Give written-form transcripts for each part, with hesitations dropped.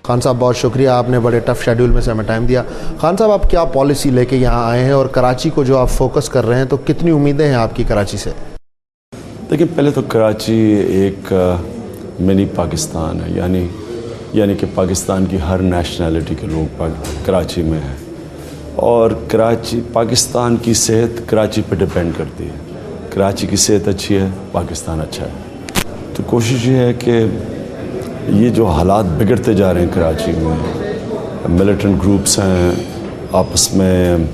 खान साहब बहुत शुक्रिया, आपने बड़े टफ शेड्यूल में से हमें टाइम दिया। खान साहब, आप क्या पॉलिसी लेके यहाँ आए हैं और कराची को जो आप फोकस कर रहे हैं, तो कितनी उम्मीदें हैं आपकी कराची से? देखिए, पहले तो कराची एक मिनी पाकिस्तान है, यानी कि पाकिस्तान की हर नेशनैलिटी के लोग कराची में हैं और कराची पाकिस्तान की सेहत कराची पे डिपेंड करती है। कराची की सेहत अच्छी है, पाकिस्तान अच्छा है। तो कोशिश ये है कि ये जो हालात बिगड़ते जा रहे हैं कराची में, मिलिटेंट ग्रुप्स हैं आपस में,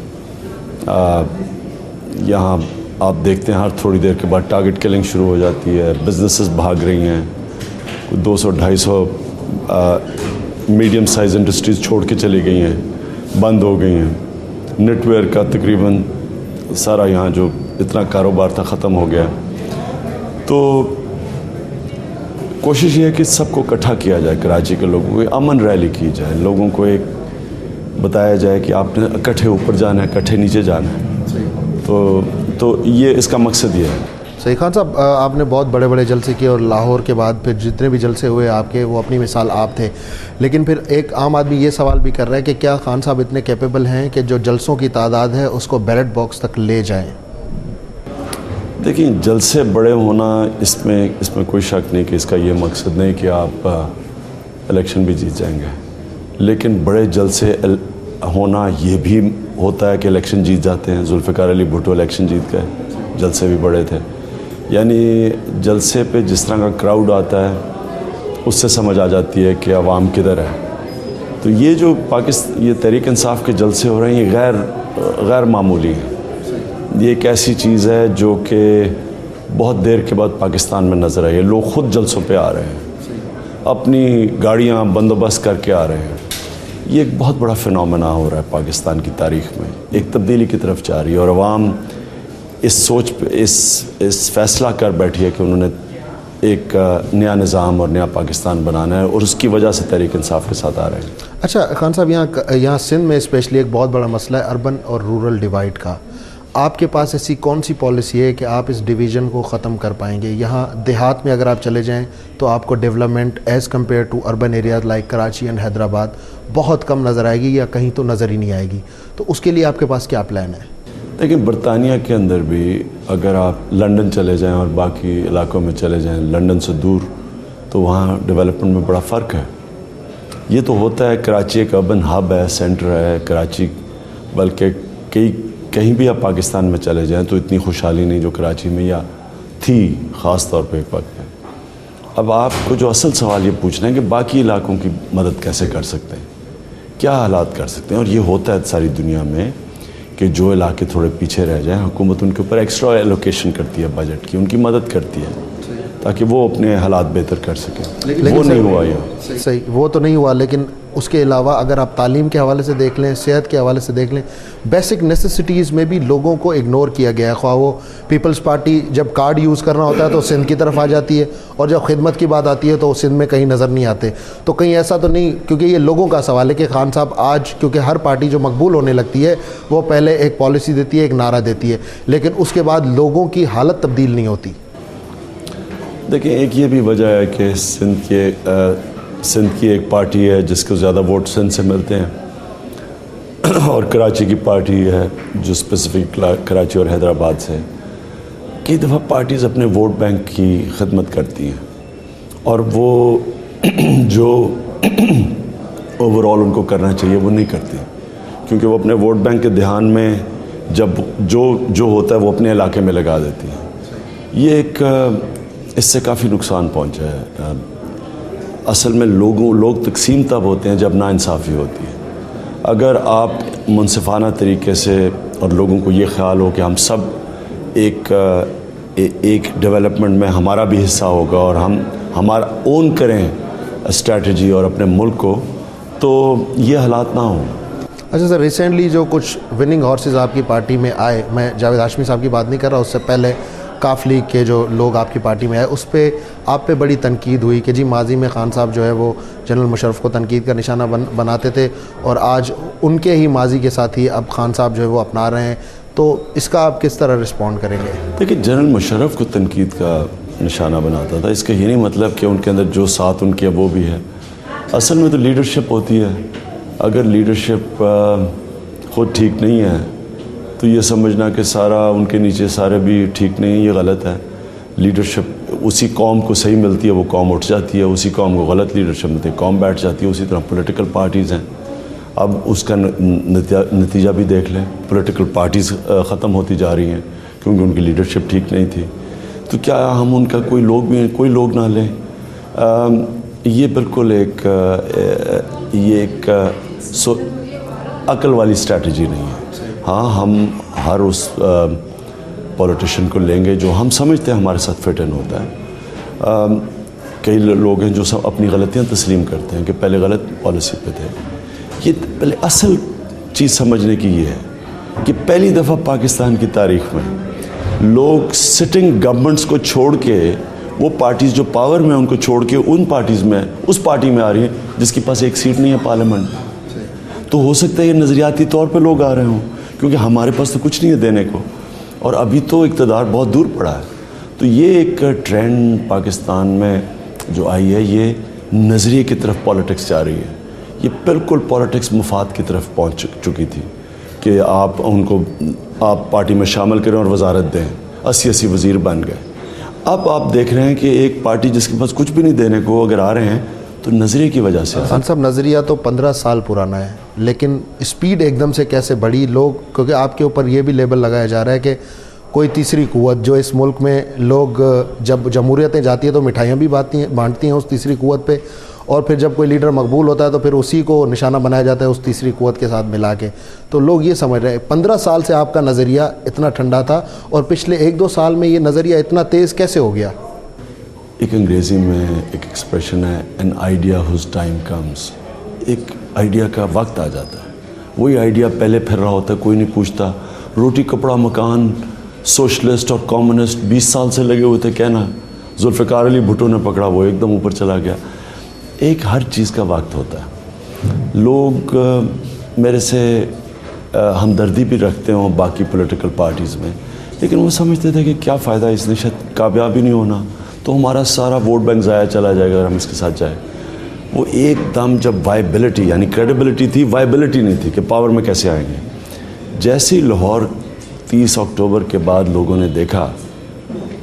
यहाँ आप देखते हैं हर थोड़ी देर के बाद टारगेट किलिंग शुरू हो जाती है, बिजनेसेस भाग रही हैं, 200-250 मीडियम साइज़ इंडस्ट्रीज़ छोड़ के चली गई हैं, बंद हो गई हैं। नेटवेयर का तकरीबन सारा यहाँ जो इतना कारोबार था ख़त्म हो गया। तो कोशिश ये है कि सबको इकट्ठा किया जाए, कराची के लोगों को अमन रैली की जाए, लोगों को एक बताया जाए कि आपने इकट्ठे ऊपर जाना है, इकट्ठे नीचे जाना है। तो ये इसका मकसद ये है। सही। खान साहब, आपने बहुत बड़े बड़े जलसे किए और लाहौर के बाद फिर जितने भी जलसे हुए आपके, वो अपनी मिसाल आप थे। लेकिन फिर एक आम आदमी ये सवाल भी कर रहा है कि क्या खान साहब इतने कैपेबल हैं कि जो जलसों की तादाद है उसको बैलेट बॉक्स तक ले जाएं? देखिए, जलसे बड़े होना इसमें कोई शक नहीं कि इसका ये मकसद नहीं कि आप इलेक्शन भी जीत जाएंगे, लेकिन बड़े जलसे होना ये भी होता है कि इलेक्शन जीत जाते हैं। जुल्फ़िकार अली भुट्टो इलेक्शन जीत गए, जलसे भी बड़े थे। यानी जलसे पे जिस तरह का क्राउड आता है उससे समझ आ जाती है कि अवाम किधर है। तो ये जो ये तहरीक इंसाफ के जलसे हो रहे हैं, ये गैर मामूली हैं। ये एक ऐसी चीज़ है जो कि बहुत देर के बाद पाकिस्तान में नज़र आई है। लोग ख़ुद जलसों पे आ रहे हैं, अपनी गाड़ियाँ बंदोबस्त करके आ रहे हैं। ये एक बहुत बड़ा फिनोमेना हो रहा है पाकिस्तान की तारीख़ में, एक तब्दीली की तरफ जा रही है और अवाम इस सोच पे इस फैसला कर बैठी है कि उन्होंने एक नया निज़ाम और नया पाकिस्तान बनाना है और उसकी वजह से तहरीक इंसाफ के साथ आ रहे हैं। अच्छा खान साहब, यहाँ सिंध में स्पेशली एक बहुत बड़ा मसला है अर्बन और रूरल डिवाइड का। आपके पास ऐसी कौन सी पॉलिसी है कि आप इस डिवीज़न को ख़त्म कर पाएंगे? यहाँ देहात में अगर आप चले जाएं तो आपको development as compare to urban areas like Karachi and Hyderabad बहुत कम नज़र आएगी या कहीं तो नज़र ही नहीं आएगी। तो उसके लिए आपके पास क्या प्लान है? देखिए, बरतानिया के अंदर भी अगर आप लंदन चले जाएं और बाकी इलाकों में चले जाएं लंदन से दूर, तो वहाँ डेवलपमेंट में बड़ा फ़र्क है। ये तो होता है, कराची एक अर्बन हब है, सेंटर है कराची, बल्कि कहीं भी आप पाकिस्तान में चले जाएं तो इतनी खुशहाली नहीं जो कराची में या थी ख़ास तौर पे एक वक्त में। अब आपको जो असल सवाल ये पूछना है कि बाकी इलाकों की मदद कैसे कर सकते हैं, क्या हालात कर सकते हैं। और ये होता है सारी दुनिया में कि जो इलाके थोड़े पीछे रह जाएं, हुकूमत उनके ऊपर एक्स्ट्रा एलोकेशन करती है बजट की, उनकी मदद करती है ताकि वो अपने हालात बेहतर कर सकें। वो नहीं हुआ यहाँ। सही, वो तो नहीं हुआ। लेकिन उसके अलावा अगर आप तालीम के हवाले से देख लें, सेहत के हवाले से देख लें, बेसिक नेसेसिटीज़ में भी लोगों को इग्नोर किया गया है। ख्वाह वो पीपल्स पार्टी जब कार्ड यूज़ करना होता है तो सिंध की तरफ आ जाती है और जब खिदमत की बात आती है तो सिंध में कहीं नज़र नहीं आते। तो कहीं ऐसा तो नहीं, क्योंकि ये लोगों का सवाल है कि खान साहब आज, क्योंकि हर पार्टी जो मकबूल होने लगती है वो पहले एक पॉलिसी देती है, एक नारा देती है, लेकिन उसके बाद लोगों की हालत तब्दील नहीं होती। देखिए, एक ये भी वजह है कि सिंध की एक पार्टी है जिसको ज़्यादा वोट सिंध से मिलते हैं और कराची की पार्टी है जो स्पेसिफिक कराची और हैदराबाद से। कई दफ़ा पार्टीज़ अपने वोट बैंक की खिदमत करती हैं और वो जो ओवरऑल उनको करना चाहिए वो नहीं करती, क्योंकि वो अपने वोट बैंक के ध्यान में जब जो होता है वो अपने इलाके में लगा देती हैं। ये एक इससे काफ़ी नुकसान पहुंचा है। असल में लोग तकसीम तब होते हैं जब नाइंसाफ़ी होती है। अगर आप मुनसिफाना तरीके से और लोगों को ये ख्याल हो कि हम सब एक डेवलपमेंट में हमारा भी हिस्सा होगा और हम हमारा ओन करें स्ट्रेटजी और अपने मुल्क को, तो ये हालात ना हों। अच्छा सर, रिसेंटली जो कुछ विनिंग हॉर्सेस आपकी पार्टी में आए, मैं जावेद हाशमी साहब की बात नहीं कर रहा, उससे पहले काफ लीग के जो लोग आपकी पार्टी में आए, उस पर आप पे बड़ी तनकीद हुई कि जी माजी में खान साहब जो है वो जनरल मुशर्रफ को तनकीद का निशाना बनाते थे और आज उनके ही माजी के साथ ही अब खान साहब जो है वो अपना रहे हैं। तो इसका आप किस तरह रिस्पॉन्ड करेंगे? देखिए, जनरल मुशर्रफ को तनकीद का निशाना बनाता था, इसका ये नहीं मतलब कि उनके अंदर जो साथ उनके वो भी है। असल में तो लीडरशिप होती है। अगर लीडरशिप ख़ुद ठीक नहीं है तो ये समझना कि सारा उनके नीचे सारे भी ठीक नहीं, ये गलत है। लीडरशिप उसी कौम को सही मिलती है, वो कौम उठ जाती है, उसी कौम को गलत लीडरशिप मिलती है, कौम बैठ जाती है। उसी तरह पॉलिटिकल पार्टीज़ हैं, अब उसका नतीजा भी देख लें, पॉलिटिकल पार्टीज़ ख़त्म होती जा रही हैं क्योंकि उनकी लीडरशिप ठीक नहीं थी। तो क्या हम उनका कोई लोग ना लें? ये बिल्कुल एक अकल वाली स्ट्रैटेजी नहीं है। हाँ, हम हर उस पॉलिटिशियन को लेंगे जो हम समझते हैं हमारे साथ फिट इन होता है। कई लोग हैं जो सब अपनी गलतियां तस्लीम करते हैं कि पहले गलत पॉलिसी पे थे। ये पहले असल चीज़ समझने की ये है कि पहली दफ़ा पाकिस्तान की तारीख़ में लोग सिटिंग गवर्नमेंट्स को छोड़ के, वो पार्टीज़ जो पावर में उनको छोड़ के उन पार्टीज़ में, उस पार्टी में आ रही हैं जिसके पास एक सीट नहीं है पार्लियामेंट। तो हो सकता है ये नज़रियाती तौर पे लोग आ रहे हों, क्योंकि हमारे पास तो कुछ नहीं है देने को और अभी तो इक़्तिदार बहुत दूर पड़ा है। तो ये एक ट्रेंड पाकिस्तान में जो आई है, ये नज़रिए की तरफ पॉलिटिक्स जा रही है। ये बिल्कुल पॉलिटिक्स मफाद की तरफ पहुँच चुकी थी कि आप पार्टी में शामिल करें और वजारत दें, 80 वज़ीर बन गए। अब आप देख रहे हैं कि एक पार्टी जिसके पास कुछ भी नहीं देने को अगर आ रहे हैं तो नज़रिए की वजह से। खान साहब, नज़रिया तो 15 साल पुराना है, लेकिन स्पीड एकदम से कैसे बढ़ी? लोग, क्योंकि आपके ऊपर ये भी लेबल लगाया जा रहा है कि कोई तीसरी कुव्वत, जो इस मुल्क में लोग जब जमहूरियतें जाती है तो मिठाइयाँ भी बांटती हैं उस तीसरी कुव्वत पे, और फिर जब कोई लीडर मकबूल होता है तो फिर उसी को निशाना बनाया जाता है उस तीसरी कुव्वत के साथ मिला के। तो लोग ये समझ रहे हैं 15 साल से आपका नज़रिया इतना ठंडा था और पिछले 1-2 साल में ये नज़रिया इतना तेज़ कैसे हो गया? एक अंग्रेज़ी में एक एक्सप्रेशन है, an idea who's time comes. एक आइडिया का वक्त आ जाता है, वही आइडिया पहले फिर रहा होता है, कोई नहीं पूछता। रोटी कपड़ा मकान सोशलिस्ट और कम्युनिस्ट 20 साल से लगे हुए थे कहना, जुल्फ़िकार अली भुट्टो ने पकड़ा, वो एकदम ऊपर चला गया। एक हर चीज़ का वक्त होता है। लोग मेरे से हमदर्दी भी रखते हों बाकी पॉलिटिकल पार्टीज़ में, लेकिन वो समझते थे कि क्या फ़ायदा, इसने शायद कामयाब ही नहीं होना, तो हमारा सारा वोट बैंक ज़ाया चला जाएगा अगर हम इसके साथ जाए। वो एकदम जब वाइबिलिटी यानी क्रेडिबिलिटी थी, वाइबिलिटी नहीं थी कि पावर में कैसे आएंगे। जैसे ही लाहौर 30 अक्टूबर के बाद लोगों ने देखा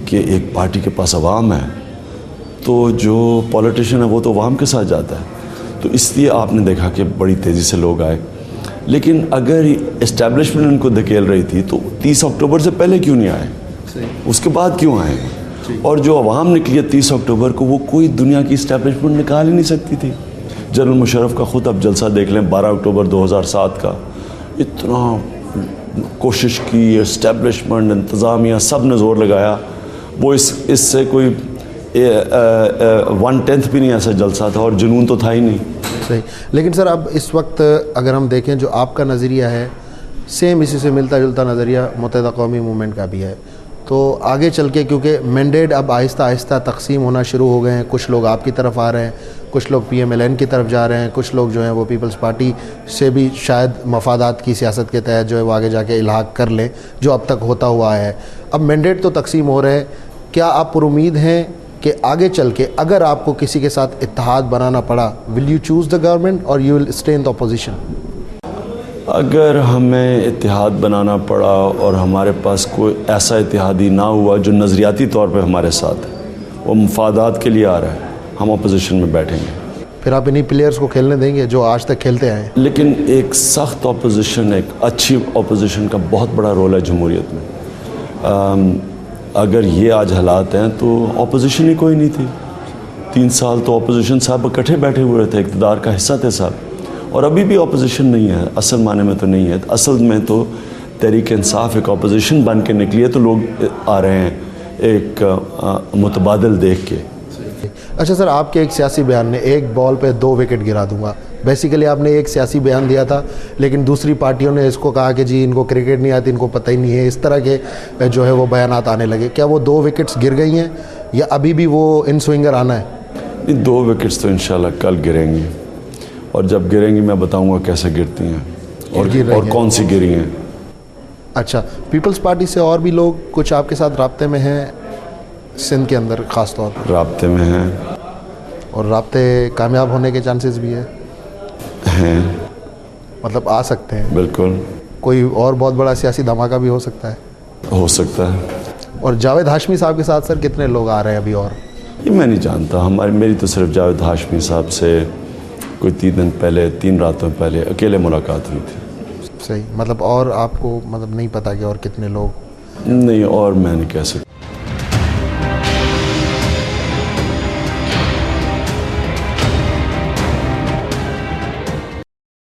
कि एक पार्टी के पास अवाम है, तो जो पॉलिटिशियन है वो तो अवाम के साथ जाता है। तो इसलिए आपने देखा कि बड़ी तेज़ी से लोग आए। लेकिन अगर इस्टेब्लिशमेंट उनको धकेल रही थी तो 30 अक्टूबर से पहले क्यों नहीं आए, उसके बाद क्यों आए? और जो अवाम निकली है 30 अक्टूबर को, वो कोई दुनिया की इस्टेब्लिशमेंट निकाल ही नहीं सकती थी। जनरल मुशर्रफ का ख़ुद अब जलसा देख लें 12 अक्टूबर 2007 का, इतना कोशिश की, इस्टेब्लिशमेंट, इंतज़ामिया सब ने ज़ोर लगाया, वो इससे कोई 1/10 भी नहीं ऐसा जलसा था और जुनून तो था ही नहीं। सही। लेकिन सर, अब इस वक्त अगर हम देखें जो आपका नज़रिया है, सेम इसी से मिलता जुलता नज़रिया मुत्तहिदा कौमी मूवमेंट का भी है। तो आगे चल के, क्योंकि मैंडेट अब आहिस्ता आहिस्ता तकसीम होना शुरू हो गए हैं, कुछ लोग आपकी तरफ आ रहे हैं, कुछ लोग PMLN की तरफ जा रहे हैं, कुछ लोग जो हैं वो पीपल्स पार्टी से भी शायद मफादात की सियासत के तहत जो है वो आगे जाके इल्हाक कर लें, जो अब तक होता हुआ है। अब मैंडेट तो तकसीम हो रहे हैं, क्या आप पुरुमीद हैं कि आगे चल के अगर आपको किसी के साथ इत्तेहाद बनाना पड़ा, will you choose the government और you will stay in the opposition? अगर हमें इत्तेहाद बनाना पड़ा और हमारे पास कोई ऐसा इत्तेहादी ना हुआ जो नज़रियाती तौर पे हमारे साथ है, वो मफादात के लिए आ रहा है, हम अपोजिशन में बैठेंगे। फिर आप इन्हीं प्लेयर्स को खेलने देंगे जो आज तक खेलते आए हैं? लेकिन एक सख्त अपोजिशन, एक अच्छी अपोजिशन का बहुत बड़ा रोल है जमहूरियत में। अगर ये आज हालात हैं तो अपोजिशन ही कोई नहीं थी। 3 साल तो अपोजिशन साहब इकट्ठे बैठे हुए थे, इक़्तिदार का हिस्सा थे साहब, और अभी भी अपोजिशन नहीं है, असल माने में तो नहीं है। असल में तो तहरीक इंसाफ एक अपोजिशन बन के निकली है, तो लोग आ रहे हैं एक मुतबादल देख के। अच्छा सर, आपके एक सियासी बयान ने एक बॉल पे 2 विकेट गिरा दूंगा, बेसिकली आपने एक सियासी बयान दिया था, लेकिन दूसरी पार्टियों ने इसको कहा कि जी इनको क्रिकेट नहीं आती, इनको पता ही नहीं है, इस तरह के जो है वो बयानात आने लगे। क्या वो 2 विकेट्स गिर गई हैं या अभी भी वो इन स्विंगर आना है? 2 विकेट्स तो इंशाल्लाह कल गिरेंगी, और जब गिरेंगी मैं बताऊंगा कैसे गिरती हैं और कौन सी गिरी हैं। अच्छा, पीपल्स पार्टी से और भी लोग कुछ आपके साथ राब्ते में हैं सिंध के अंदर ख़ास तौर पर? राब्ते में हैं, और राब्ते कामयाब होने के चांसेस भी है, हैं। मतलब आ सकते हैं। बिल्कुल कोई और बहुत बड़ा सियासी धमाका भी हो सकता है। हो सकता है। और जावेद हाशमी साहब के साथ सर कितने लोग आ रहे हैं अभी? और ये मैं नहीं जानता, मेरी तो सिर्फ जावेद हाशमी साहब से कोई 3 दिन पहले, 3 रातों पहले अकेले मुलाकात हुई थी। सही, मतलब और आपको मतलब नहीं पता कि और कितने लोग? नहीं, और मैं नहीं कह सकता।